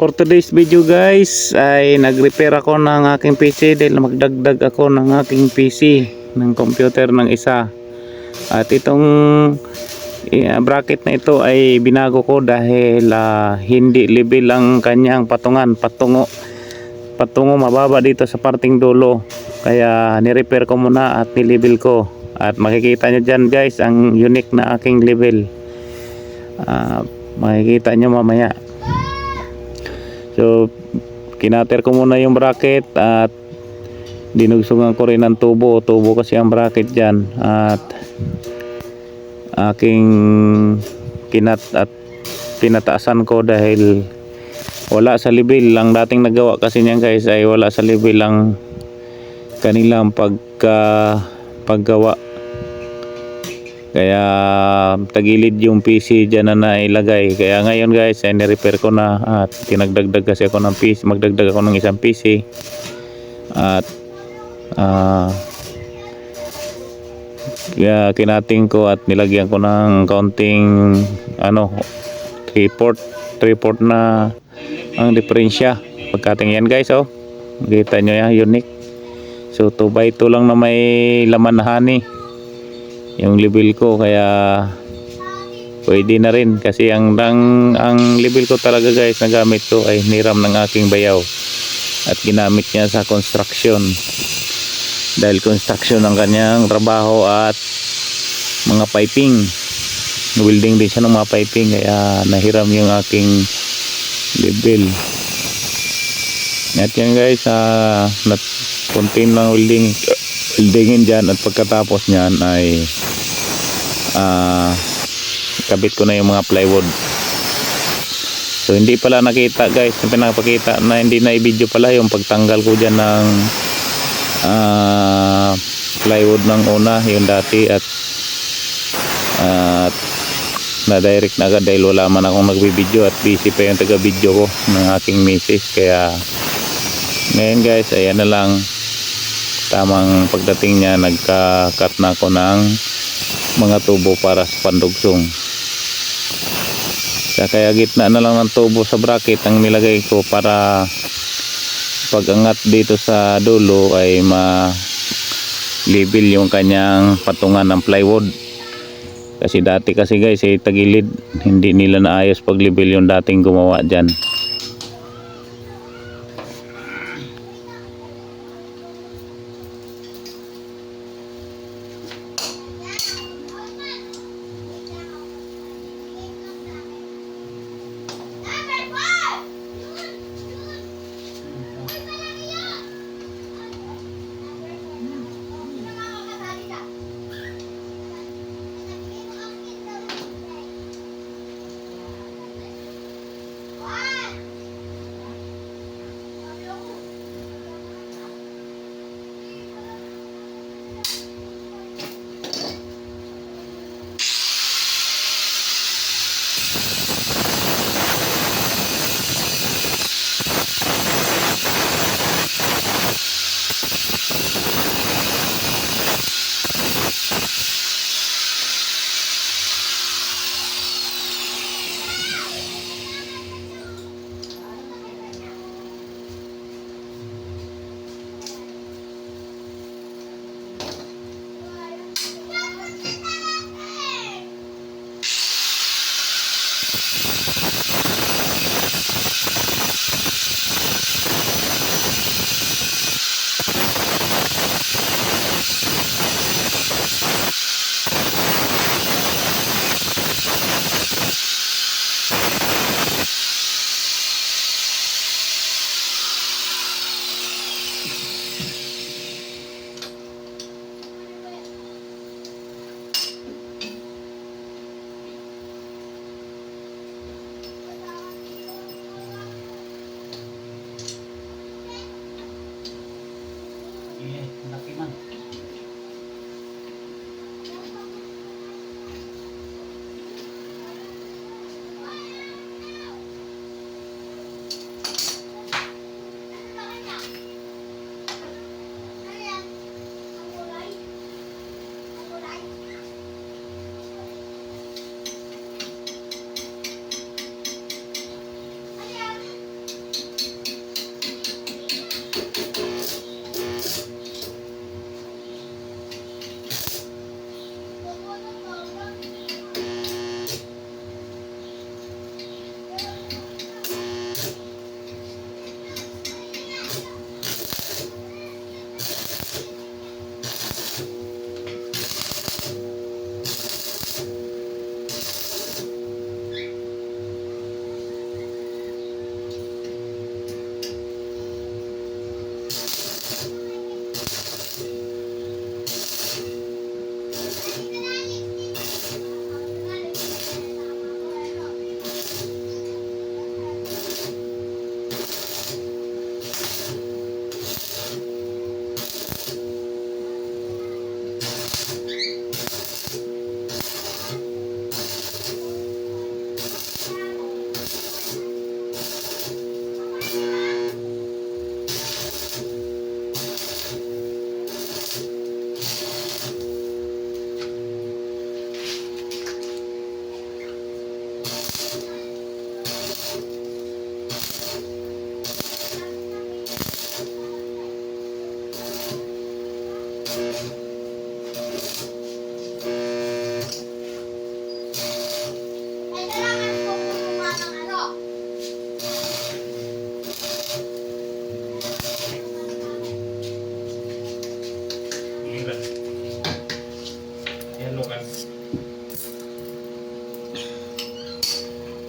For today's video guys ay nag-repair ako ng aking PC dahil magdagdag ako ng aking PC ng computer ng isa. At itong bracket na ito ay binago ko dahil hindi level ang kanyang patungan, patungo mababa dito sa parting dulo. Kaya ni-repair ko muna at ni-level ko. At makikita nyo dyan guys ang unique na aking level. Makikita nyo mamaya. So kinater ko muna yung bracket at dinugsungan ko rin ng tubo kasi ang bracket dyan, at aking kinat at pinataasan ko dahil wala sa level. Ang dating nagawa kasi niyan guys ay wala sa level ang kanilang paggawa, kaya tagilid yung PC dyan na nailagay. Kaya ngayon guys ay ni-repair ko na at tinagdagdag kasi ako ng PC, magdagdag ako ng isang PC at kaya kinating ko at nilagyan ko ng kaunting 3/4 na ang diferensya pagkating yan guys. Makita nyo yan, unique. So 2x2 lang na may laman na honey yung level ko, kaya pwede na rin kasi ang level ko talaga guys na gamit ko ay niram ng aking bayaw at ginamit niya sa construction dahil construction ang kanyang trabaho at mga piping, welding din siya ng mga piping, kaya nahiram yung aking level. At yan guys, kontin lang weldingin dyan at pagkatapos nyan ay kabit ko na yung mga plywood. So hindi pala nakita guys, pinapakita na hindi na i-video pala yung pagtanggal ko dyan ng plywood ng una, yung dati, at na direct na agad dahil wala man akong nagbibideo at busy pa yung taga video ko ng aking misis. Kaya ngayon guys, ayan na lang, tamang pagdating niya nagka-cut na ako ng mga tubo para sa pandugsong. Kaya gitna na lang ng tubo sa bracket ang nilagay ko para pag-angat dito sa dulo ay ma-level yung kanyang patungan ng plywood. Kasi dati kasi guys ay tagilid, hindi nila naayos pag-level yung dating gumawa dyan.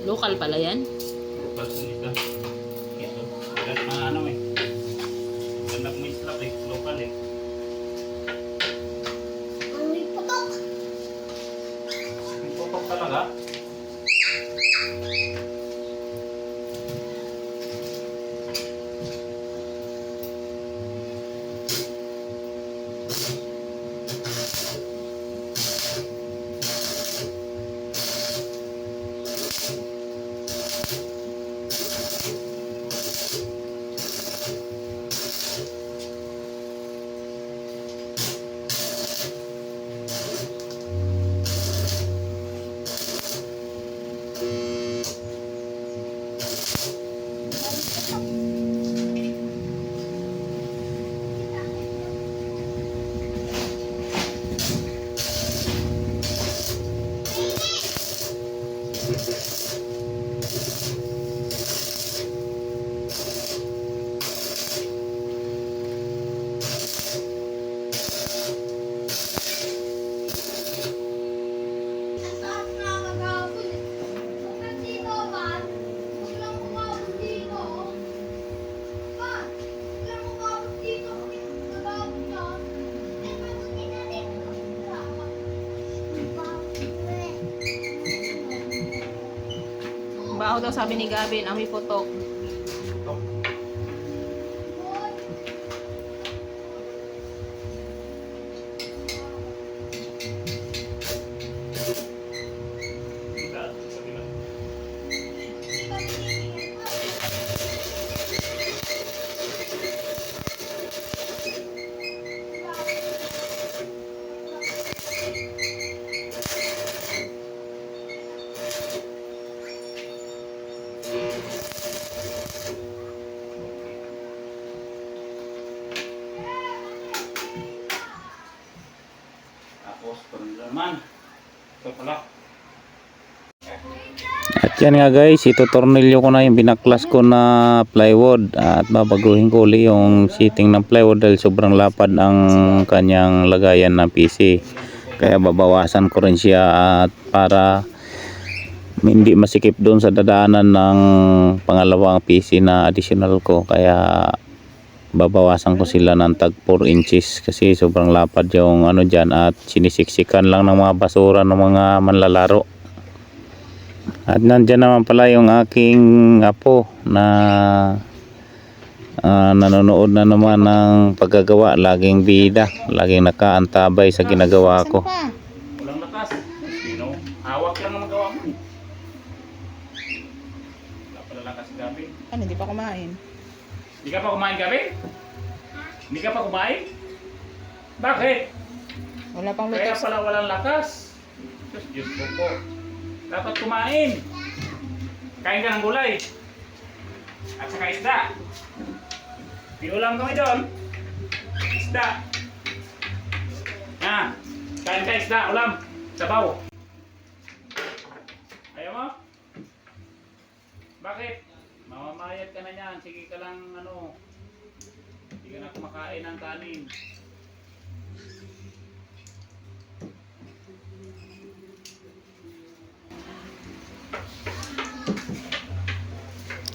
Local pala yan. Ito. Ganda mga ano eh. Ganda mo islap eh. Local eh. May putok. May putok talaga. Ang taas na magkakabot eh. Huwag lang dito, man. Huwag lang umabot dito. Man, huwag lang umabot dito. Magkakabot ka. Eh, mabuti na rin. Baho daw sabi ni Gabin, amoy putok. Tapos, naman. Ito pala. At yan nga guys, itutornilyo ko na yung binaklas ko na plywood at babaguhin ko uli yung seating ng plywood dahil sobrang lapad ang kanyang lagayan ng PC. Kaya babawasan ko rin siya at para hindi masikip doon sa dadaanan ng pangalawang PC na additional ko. Kaya babawasan ko sila ng tag 4 inches kasi sobrang lapad yung ano dyan at sinisiksikan lang ng mga basura ng mga manlalaro. At nandyan naman pala yung aking apo na nanonood na naman ng paggagawa. Laging bida, laging nakaantabay sa ginagawa ko. Walang lakas. Sino? Hawak lang ang magawa mo. Wala pala lakas gabi. Ano, hindi pa kumain? Hindi ka pa kumain gabi? Hindi ka pa kumain? Bakit? Wala pang Kaya luto. pala walang lakas. Diyos ko po. Dapat kumain. Kain ka ng gulay. At saka isda. May ulam kami doon. Isda. Ah, kain ka isda, ulam. Sabaw. Ayaw mo? Bakit? Mamamayat ka na yan. Sige ka lang ano. Hindi ka na kumakain ng kanin.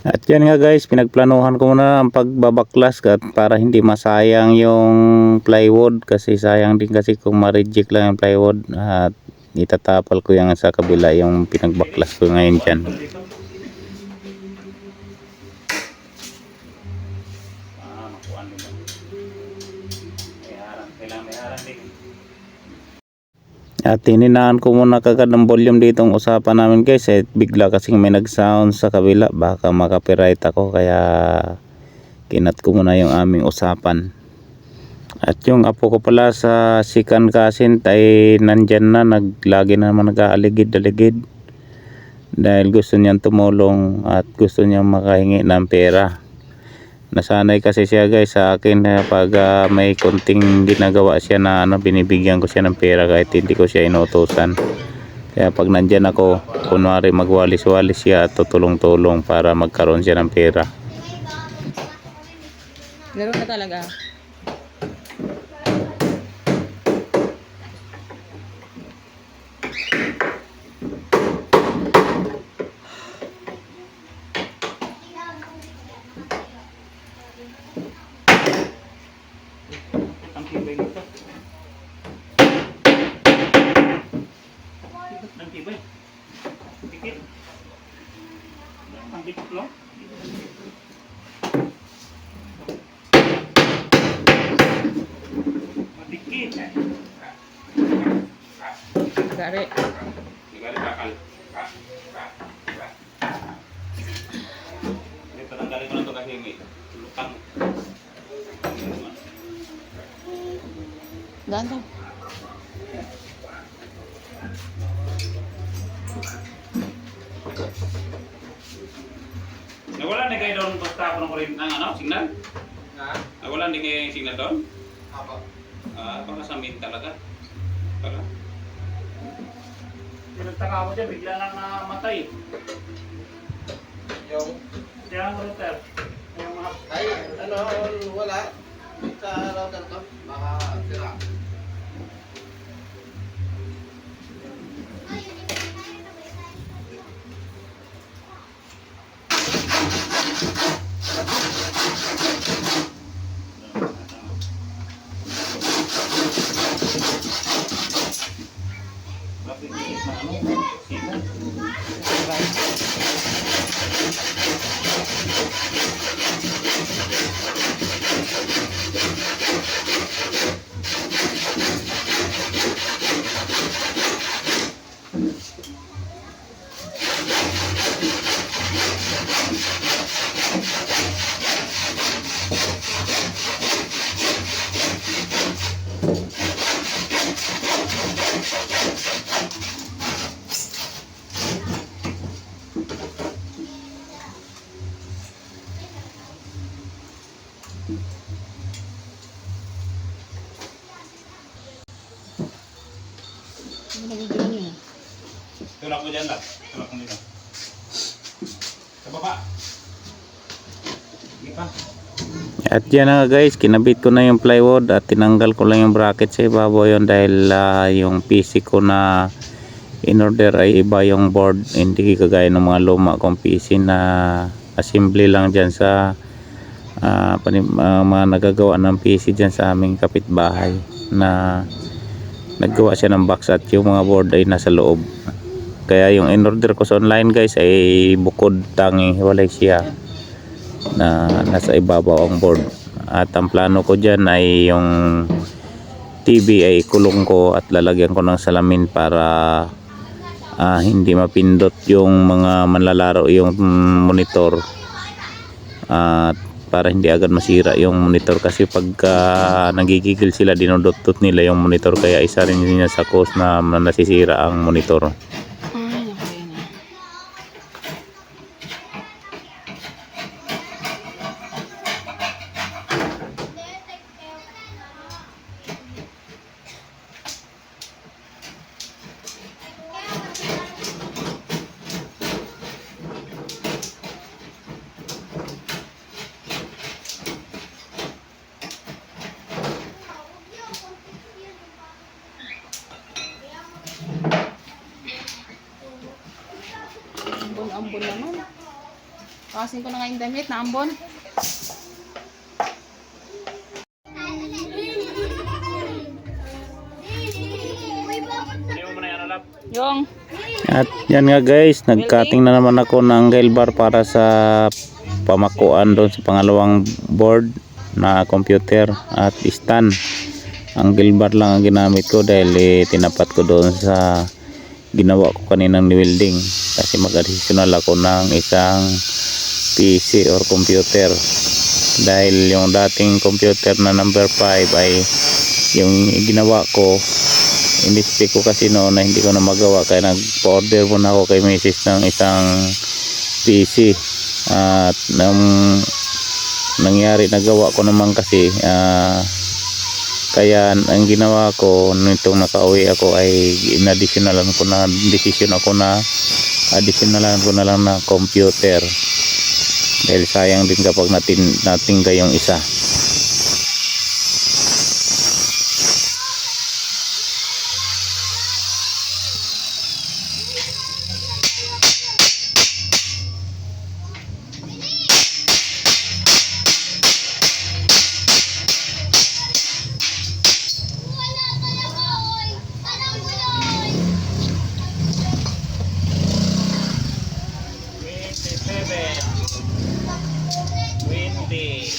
At yan nga guys, pinagplanuhan ko muna ang pagbabaklas at para hindi masayang yung plywood kasi sayang din kasi kung ma-reject lang yung plywood at itatapal ko yan sa kabila yung pinagbaklas ko ngayon dyan. Makuhaan mo ba? Kailangan may harang din. At hininaan ko muna kagad ng volume ditong usapan namin guys eh, bigla kasing may nag-sound sa kabila, baka makapiright ako kaya kinat ko muna yung aming usapan. At yung apo ko pala sa sikan kasin ay nandyan na, lagi na naman nag-aaligid-aligid dahil gusto niyang tumulong at gusto niyang makahingi ng pera. Nasanay kasi siya guys sa akin na pag may konting ginagawa siya na ano, binibigyan ko siya ng pera kahit hindi ko siya inutusan. Kaya pag nandyan ako, kunwari magwalis-walis siya at tutulong-tulong para magkaroon siya ng pera. Laro na talaga. Mabikot, no? Madikit. Gari. Sigari bakal. Ito tanggalin ko na ito kasi may lutang. Daan to. Nawala na kayo doon basta ako ng kuryente ng ano, signal? Ha? Nawala din kayo yung signal doon? Apa? Baka sa main talaga. Pala. Pinagtaka ako dyan, bigla lang namatay. Yung... Kaya ang router. Yung mga... Ay, ano, wala. Sa router to. Baka sira. Bakit hindi na ano? Signal. Ano na video niya? Tulak mo dyan lang. Tulak mo dito. Sa baba. Sige pa. At yan na nga guys, kinabit ko na yung plywood at tinanggal ko lang yung bracket sa ibabaw yun dahil yung PC ko na in order ay iba yung board, hindi kagaya ng mga luma kong PC na assembly lang dyan sa mga nagagawa ng PC dyan sa aming kapitbahay na naggawa siya ng box at yung mga board ay nasa loob. Kaya yung in order ko sa online guys ay bukod tanging hiwalay siya na nasa ibabaw ang board. At ang plano ko dyan ay yung TV ay kulong ko at lalagyan ko ng salamin para hindi mapindot yung mga manlalaro yung monitor at para hindi agad masira yung monitor kasi pagka nagigigil sila dinudot-dot nila yung monitor kaya isa rin niya sa cause na nasisira ang monitor. Ay, okay na. Ambon naman. Kasin ko na nga yung damit na ambon. Hindi mo muna yan alap. Yung. At yan nga guys, nagcutting na naman ako ng angle bar para sa pamakuan doon sa pangalawang board na computer at stand. Angle bar lang ang ginamit ko dahil tinapat ko doon sa ginawa ko kaninang ni-welding kasi mag-additional ako ng isang PC or computer dahil yung dating computer na number 5 ay yung ginawa ko in-spec ko kasi noon na hindi ko na magawa kaya nag-order muna ako kay Mrs. ng isang PC at nangyari nagawa ko naman kasi kaya ang ginawa ko nitong nakauwi ako ay in-additionalan ko na decision ako na additionalan ko na lang na computer dahil sayang din kapag natingga yung isa. Tangke.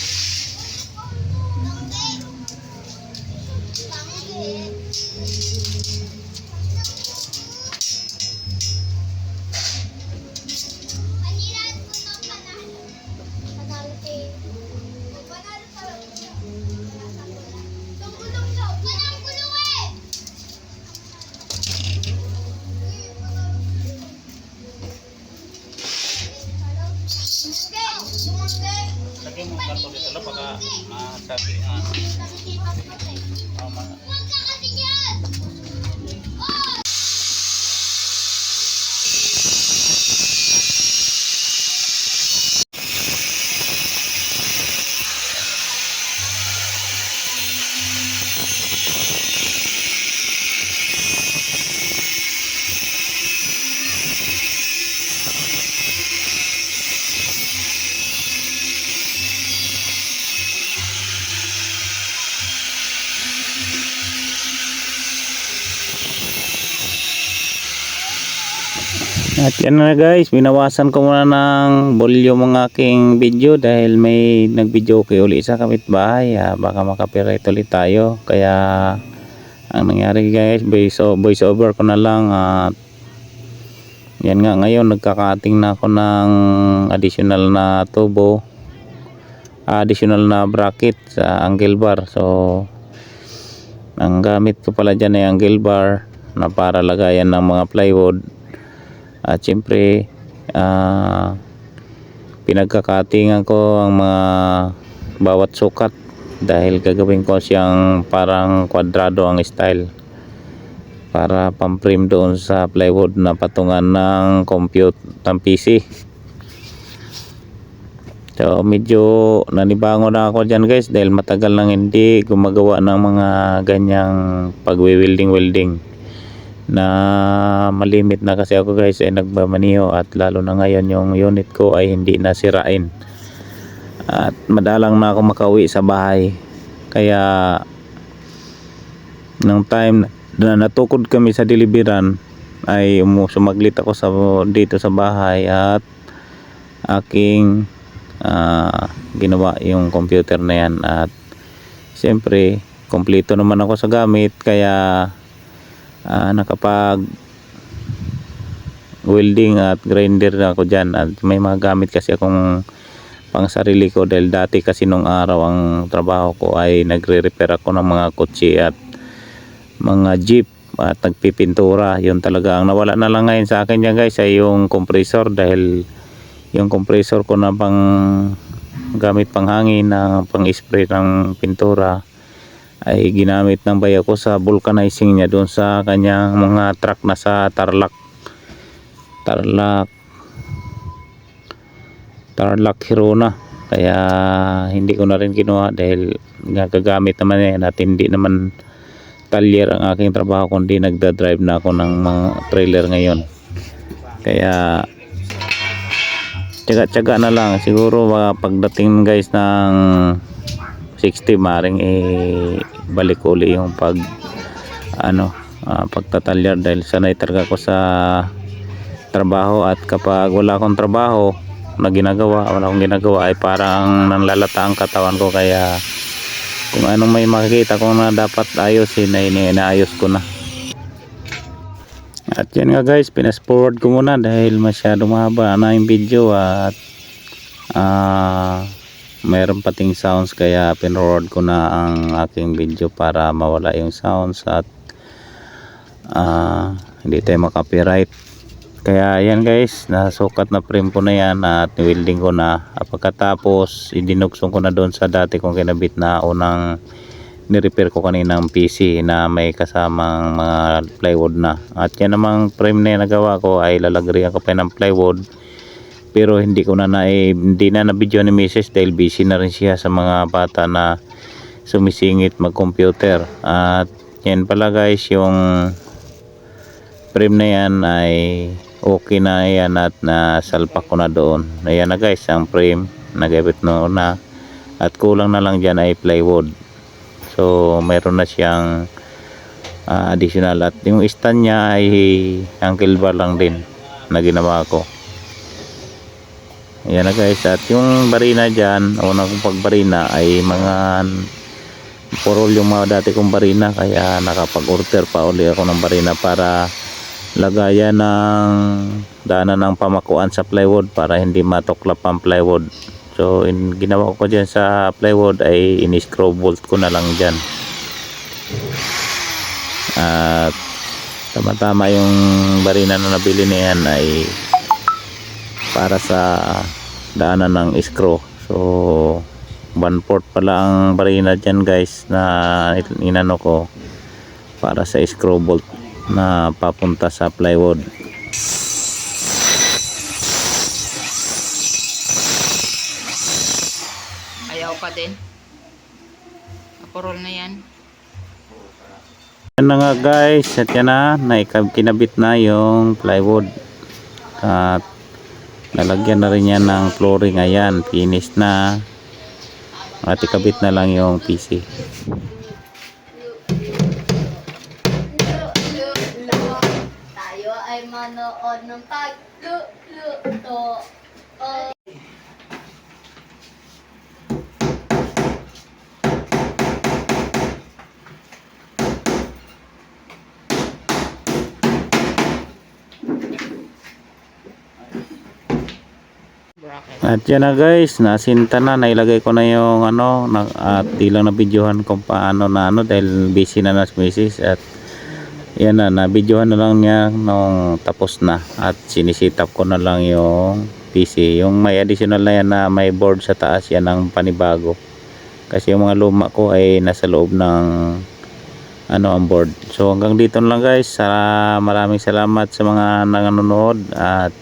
Lagyan mo kanto dito lang baka matagi ang mga At yan na guys, binawasan ko muna ng volume ang aking video dahil may nag-video kay uli sa kapitbahay. Baka makapiright ulit tayo. Kaya ang nangyari guys, voice over ko na lang. At yan nga, ngayon nagkakating na ako ng additional na tubo, additional na bracket sa angle bar. So ang gamit ko pala dyan ay angle bar na para lagayan ng mga plywood. At syempre pinagkakatingan ko ang mga bawat sukat dahil gagawin ko siyang parang kwadrado ang style para pang-frame doon sa plywood na patungan ng compute ng PC. So medyo nanibango na ako dyan guys dahil matagal nang hindi gumagawa ng mga ganyang pag-welding na malimit na kasi ako guys ay nagmamaniho at lalo na ngayon yung unit ko ay hindi nasirain at madalang na ako makauwi sa bahay. Kaya nung time na natukod kami sa deliveran ay sumaglit ako dito sa bahay at aking ginawa yung computer na yan. At siyempre kompleto naman ako sa gamit kaya nakapag welding at grinder ako dyan. At may mga gamit kasi akong pang sarili ko dahil dati kasi nung araw ang trabaho ko ay nagre-repair ako ng mga kotse at mga jeep at nagpipintura. Yun talaga ang nawala na lang ngayon sa akin yan guys ay yung compressor, dahil yung compressor ko na pang gamit pang hangin na pang spray ng pintura ay ginamit ng bayo ko sa vulcanizing niya doon sa kanyang mga truck na sa Tarlac Hirona. Kaya hindi ko na rin kinuha dahil gagamit naman yan at hindi naman talyer ang aking trabaho kundi nagda-drive na ako ng mga trailer ngayon. Kaya tiyaga-tiyaga na lang siguro pagdating guys ng 60 maring balik uli yung pagtatalyer dahil sanay talaga ako sa trabaho. At kapag wala akong trabaho na wala akong ginagawa ay parang nanlalata ang katawan ko. Kaya kung anong may makikita ko na dapat ayusin ay inaayos ko na. At yan nga guys, pinas forward ko muna dahil masyadong mahaba na yung video at mayroon pating sounds kaya pinroad ko na ang aking video para mawala yung sounds at hindi tayo makapiright. Kaya yan guys, nasukat na frame ko na yan at welding ko na. Pagkatapos idinuksong ko na doon sa dati kong kinabit na unang ni-repair ko kaninang PC na may kasamang mga plywood na. At yan namang frame na nagawa ko ay lalagrihan ko pa ng plywood. Pero hindi na video ni Mrs. dahil busy na rin siya sa mga bata na sumisingit mag-computer. At yan pala guys, yung frame na yan ay okay na yan at nasalpak ko na doon. Ayan na guys ang frame, nagabit na at kulang na lang dyan ay plywood. So mayroon na siyang additional at yung stand niya ay angle bar lang din na ginawa ko. Ayan na guys, at yung barina dyan, una kong pagbarina ay mga purol yung mga dati kong barina, kaya nakapag-order pa uli ako ng barina para lagayan ng daanan ng pamakuan sa plywood para hindi matuklap ang plywood. So ginawa ko dyan sa plywood ay in-screw bolt ko na lang dyan, at tama-tama yung barina na nabili na yan ay para sa daanan ng screw. So 1/4 pala ang barina dyan guys na inano ko para sa screw bolt na papunta sa plywood. Ayaw pa din. Kapurol na yan. Yan na nga guys, at yan na, kinabit na yung plywood at lalagyan na rin yan ng flooring. Ayan, finish na, at ikabit na lang yung PC. Tayo ay manood ng pagluto. Bracket. At yan na guys, nasinta na, nailagay ko na yung ano, at di lang na videohan kung paano na ano dahil busy na si Mrs. At yan na videohan na lang niya nung tapos na, at sinisitap ko na lang yung PC. Yung may additional na yan na may board sa taas, yan ang panibago. Kasi yung mga luma ko ay nasa loob ng ano ang board. So hanggang dito na lang guys. Maraming salamat sa mga nanonood, at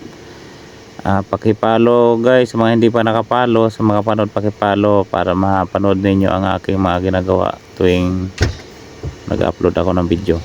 pakipalo guys sa mga hindi pa nakapalo. Sa mga panood, pakipalo para mapanood ninyo ang aking mga ginagawa tuwing nag-upload ako ng video.